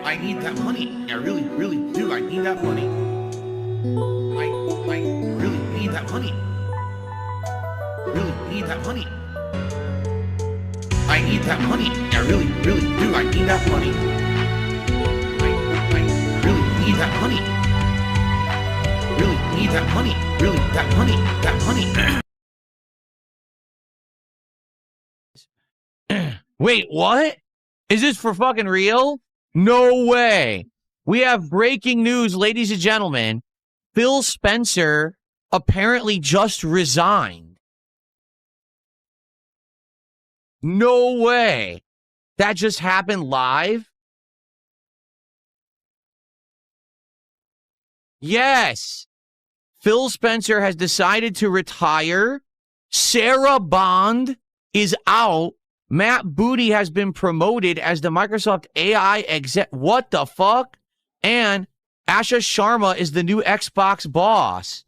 I need that money. I really, really do. I need that money. I really need that money. Really need that money. I need that money. I really, really do. I need that money. I really need that money. Really need that money. Really, that money. That money. Wait, what? Is this for fucking real? No way. We have breaking news, ladies and gentlemen. Phil Spencer apparently just resigned. No way. That just happened live? Yes. Phil Spencer has decided to retire. Sarah Bond is out. Matt Booty has been promoted as the Microsoft AI exec. What the fuck? And Asha Sharma is the new Xbox boss.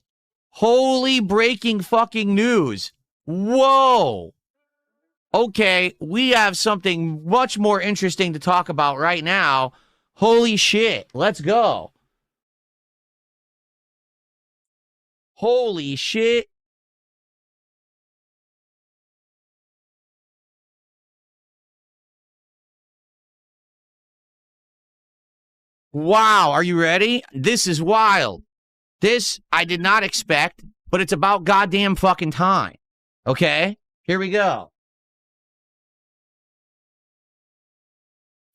Holy breaking fucking news. Whoa. Okay, we have something much more interesting to talk about right now. Holy shit. Let's go. Holy shit. Wow, are you ready? This is wild. This I did not expect, but it's about goddamn fucking time. Okay? Here we go.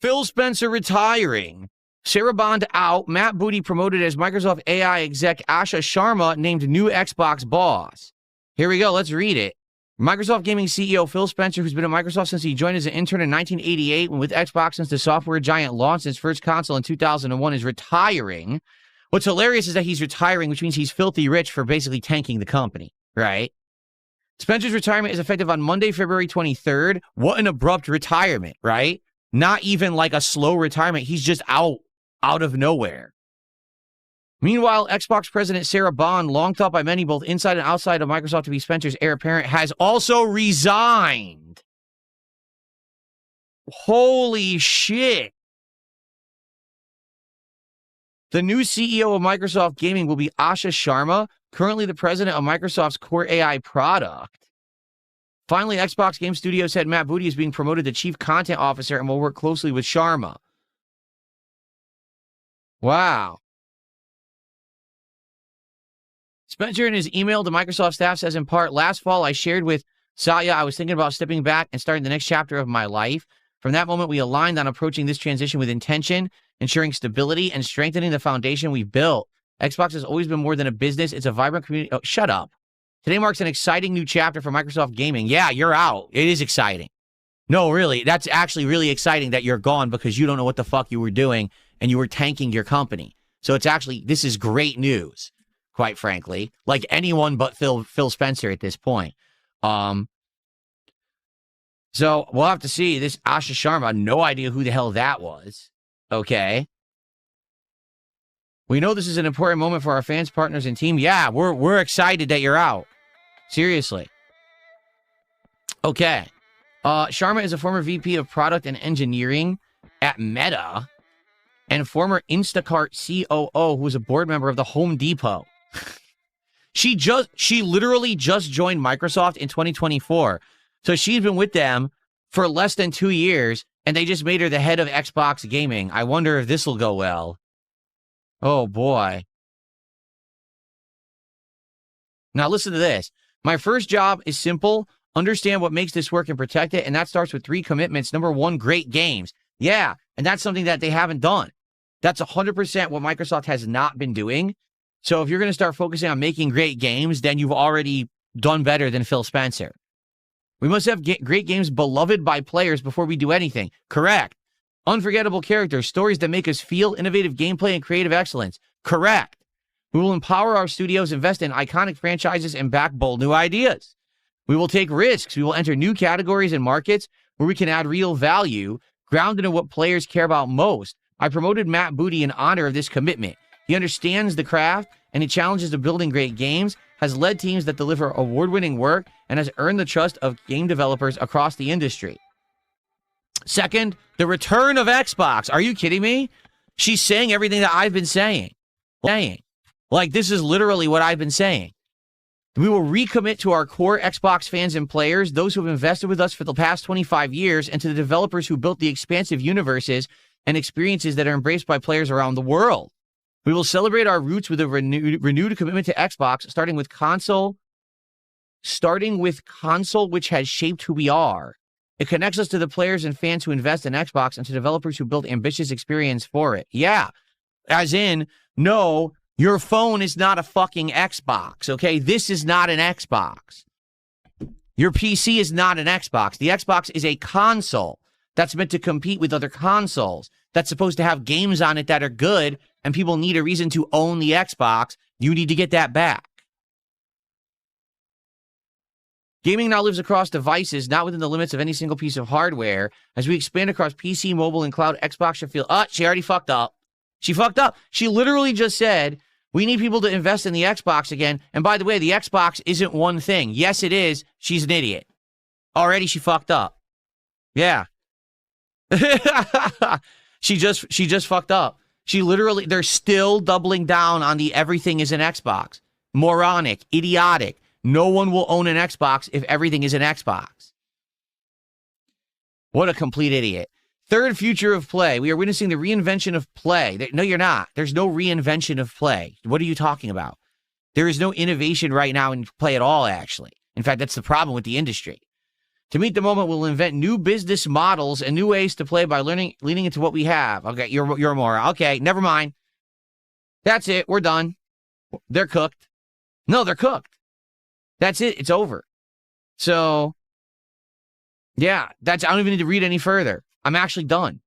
Phil Spencer retiring. Sarah Bond out. Matt Booty promoted as Microsoft AI exec. Asha Sharma named new Xbox boss. Here we go. Let's read it. Microsoft Gaming CEO Phil Spencer, who's been at Microsoft since he joined as an intern in 1988 and with Xbox since the software giant launched its first console in 2001, is retiring. What's hilarious is that he's retiring, which means he's filthy rich for basically tanking the company, right? Spencer's retirement is effective on Monday, February 23rd. What an abrupt retirement, right? Not even like a slow retirement. He's just out of nowhere. Meanwhile, Xbox President Sarah Bond, long thought by many both inside and outside of Microsoft to be Spencer's heir apparent, has also resigned. Holy shit. The new CEO of Microsoft Gaming will be Asha Sharma, currently the president of Microsoft's core AI product. Finally, Xbox Game Studios head Matt Booty is being promoted to chief content officer and will work closely with Sharma. Wow. Spencer in his email to Microsoft staff says in part, last fall I shared with Satya I was thinking about stepping back and starting the next chapter of my life. From that moment, we aligned on approaching this transition with intention, ensuring stability and strengthening the foundation we've built. Xbox has always been more than a business. It's a vibrant community. Oh, shut up. Today marks an exciting new chapter for Microsoft Gaming. Yeah, you're out. It is exciting. No, really, that's actually really exciting that you're gone because you don't know what the fuck you were doing and you were tanking your company. So it's actually, this is great news. Quite frankly, like anyone but Phil Spencer at this point. So we'll have to see. This Asha Sharma, no idea who the hell that was. Okay. We know this is an important moment for our fans, partners, and team. Yeah, we're excited that you're out. Seriously. Okay. Sharma is a former VP of Product and Engineering at Meta and former Instacart COO who was a board member of the Home Depot. She literally just joined Microsoft in 2024. So she's been with them for less than 2 years, and they just made her the head of Xbox Gaming. I wonder if this will go well. Oh, boy. Now, listen to this. My first job is simple. Understand what makes this work and protect it, and that starts with 3 commitments. Number 1, great games. Yeah, and that's something that they haven't done. That's 100% what Microsoft has not been doing. So if you're going to start focusing on making great games, then you've already done better than Phil Spencer. We must have great games beloved by players before we do anything. Correct. Unforgettable characters, stories that make us feel, innovative gameplay, and creative excellence. Correct. We will empower our studios, invest in iconic franchises, and back bold new ideas. We will take risks. We will enter new categories and markets where we can add real value, grounded in what players care about most. I promoted Matt Booty in honor of this commitment. He understands the craft, and he challenges to building great games, has led teams that deliver award-winning work, and has earned the trust of game developers across the industry. Second, the return of Xbox. Are you kidding me? She's saying everything that I've been saying. Like, this is literally what I've been saying. We will recommit to our core Xbox fans and players, those who have invested with us for the past 25 years, and to the developers who built the expansive universes and experiences that are embraced by players around the world. We will celebrate our roots with a renewed commitment to Xbox, starting with console, which has shaped who we are. It connects us to the players and fans who invest in Xbox and to developers who build ambitious experience for it. Yeah, as in, no, your phone is not a fucking Xbox, okay? This is not an Xbox. Your PC is not an Xbox. The Xbox is a console that's meant to compete with other consoles. That's supposed to have games on it that are good, and people need a reason to own the Xbox. You need to get that back. Gaming now lives across devices, not within the limits of any single piece of hardware. As we expand across PC, mobile, and cloud, Xbox should feel, she already fucked up. She fucked up. She literally just said, we need people to invest in the Xbox again. And by the way, the Xbox isn't one thing. Yes, it is. She's an idiot. Already she fucked up. Yeah. She just fucked up. She literally, they're still doubling down on the everything is an Xbox. Moronic, idiotic. No one will own an Xbox if everything is an Xbox. What a complete idiot. Third future of play. We are witnessing the reinvention of play. No, you're not. There's no reinvention of play. What are you talking about? There is no innovation right now in play at all, actually. In fact, that's the problem with the industry. To meet the moment, we'll invent new business models and new ways to play by leaning into what we have. Okay, you're more. Okay, never mind. That's it. We're done. They're cooked. No, they're cooked. That's it. It's over. So, yeah, I don't even need to read any further. I'm actually done.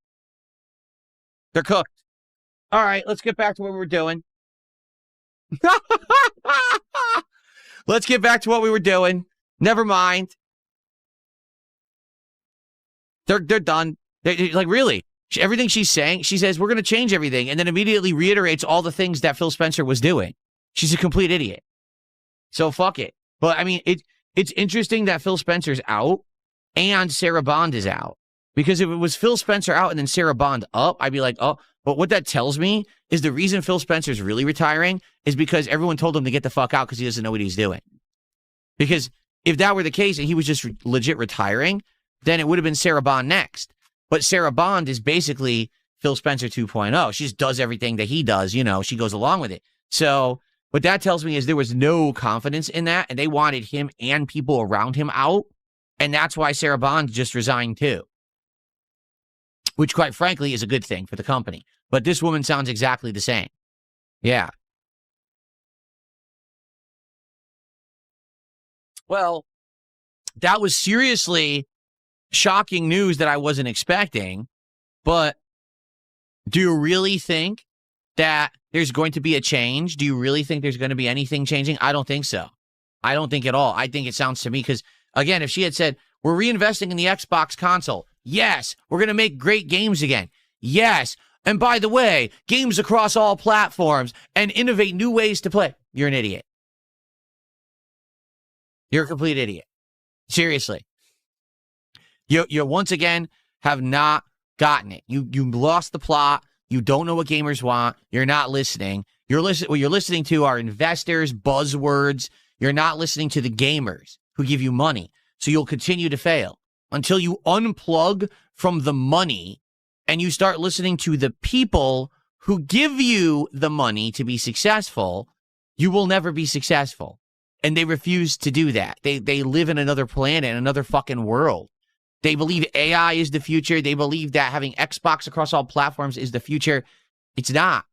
They're cooked. All right, let's get back to what we were doing. Let's get back to what we were doing. Never mind. They're done. Like, really, everything she's saying, she says, we're going to change everything, and then immediately reiterates all the things that Phil Spencer was doing. She's a complete idiot. So fuck it. But, I mean, it's interesting that Phil Spencer's out and Sarah Bond is out. Because if it was Phil Spencer out and then Sarah Bond up, I'd be like, oh. But what that tells me is the reason Phil Spencer's really retiring is because everyone told him to get the fuck out because he doesn't know what he's doing. Because if that were the case and he was just legit retiring, then it would have been Sarah Bond next. But Sarah Bond is basically Phil Spencer 2.0. She just does everything that he does. You know, she goes along with it. So what that tells me is there was no confidence in that, and they wanted him and people around him out. And that's why Sarah Bond just resigned too. Which, quite frankly, is a good thing for the company. But this woman sounds exactly the same. Yeah. Well, that was seriously shocking news that I wasn't expecting. But do you really think that there's going to be a change? Do you really think there's going to be anything changing? I don't think so. I don't think at all. I think it sounds to me because, again, if she had said, we're reinvesting in the Xbox console. Yes, we're going to make great games again. Yes. And by the way, games across all platforms and innovate new ways to play. You're an idiot. You're a complete idiot. Seriously. You once again have not gotten it. You lost the plot. You don't know what gamers want. You're not listening. What you're listening to are investors, buzzwords. You're not listening to the gamers who give you money. So you'll continue to fail until you unplug from the money and you start listening to the people who give you the money to be successful. You will never be successful. And they refuse to do that. They live in another planet, in another fucking world. They believe AI is the future. They believe that having Xbox across all platforms is the future. It's not.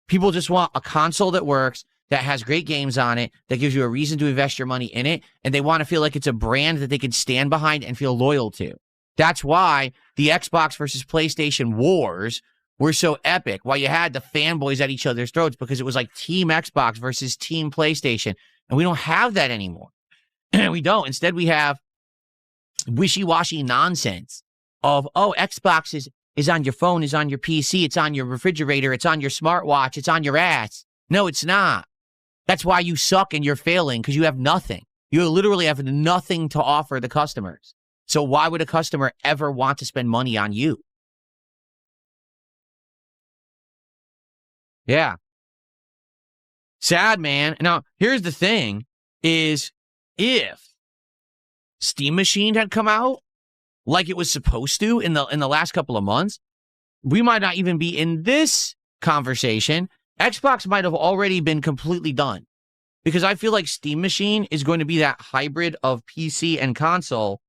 People just want a console that works, that has great games on it, that gives you a reason to invest your money in it, and they want to feel like it's a brand that they can stand behind and feel loyal to. That's why the Xbox versus PlayStation wars were so epic, why you had the fanboys at each other's throats, because it was like Team Xbox versus Team PlayStation, and we don't have that anymore. We don't. Instead, we have wishy-washy nonsense of, oh, Xbox is on your phone, is on your PC, it's on your refrigerator, it's on your smartwatch, it's on your ass. No, it's not. That's why you suck and you're failing, because you have nothing. You literally have nothing to offer the customers. So why would a customer ever want to spend money on you? Yeah. Sad, man. Now, here's the thing is if Steam Machine had come out like it was supposed to in the last couple of months, we might not even be in this conversation. Xbox might have already been completely done because I feel like Steam Machine is going to be that hybrid of PC and console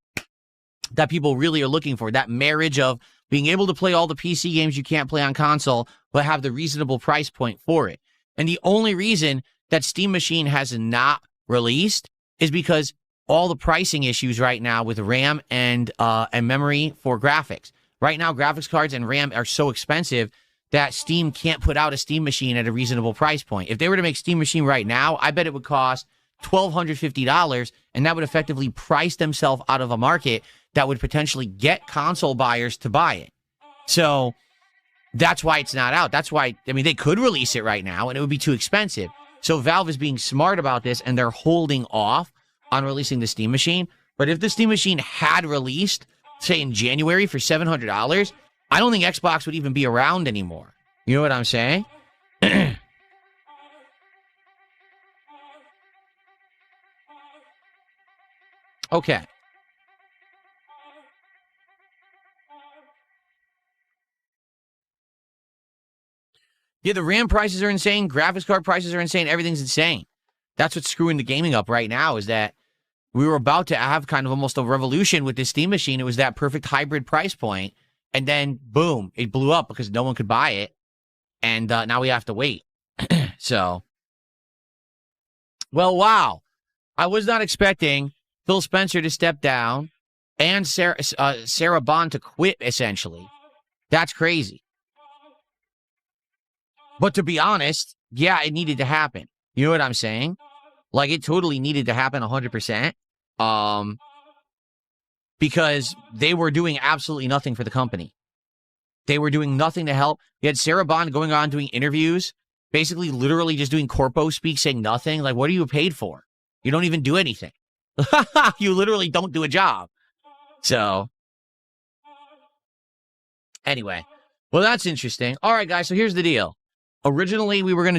that people really are looking for. That marriage of being able to play all the PC games you can't play on console, but have the reasonable price point for it. And the only reason that Steam Machine has not released is because all the pricing issues right now with RAM and memory for graphics. Right now, graphics cards and RAM are so expensive that Steam can't put out a Steam Machine at a reasonable price point. If they were to make Steam Machine right now, I bet it would cost $1,250, and that would effectively price themselves out of a market that would potentially get console buyers to buy it. So that's why it's not out. That's why, I mean, they could release it right now, and it would be too expensive. So Valve is being smart about this, and they're holding off on releasing the Steam Machine. But if the Steam Machine had released, say, in January for $700, I don't think Xbox would even be around anymore. You know what I'm saying? Okay. Yeah, the RAM prices are insane. Graphics card prices are insane. Everything's insane. That's what's screwing the gaming up right now is that we were about to have kind of almost a revolution with this Steam Machine. It was that perfect hybrid price point. And then, boom, it blew up because no one could buy it. And now we have to wait. So, well, wow. I was not expecting Phil Spencer to step down and Sarah Bond to quit, essentially. That's crazy. But to be honest, yeah, it needed to happen. You know what I'm saying? Like, it totally needed to happen 100%. Because they were doing absolutely nothing for the company. They were doing nothing to help. You had Sarah Bond going on doing interviews, basically literally just doing corpo speak, saying nothing. Like, what are you paid for? You don't even do anything. You literally don't do a job. So, anyway. Well, that's interesting. All right, guys, so here's the deal. Originally, we were going to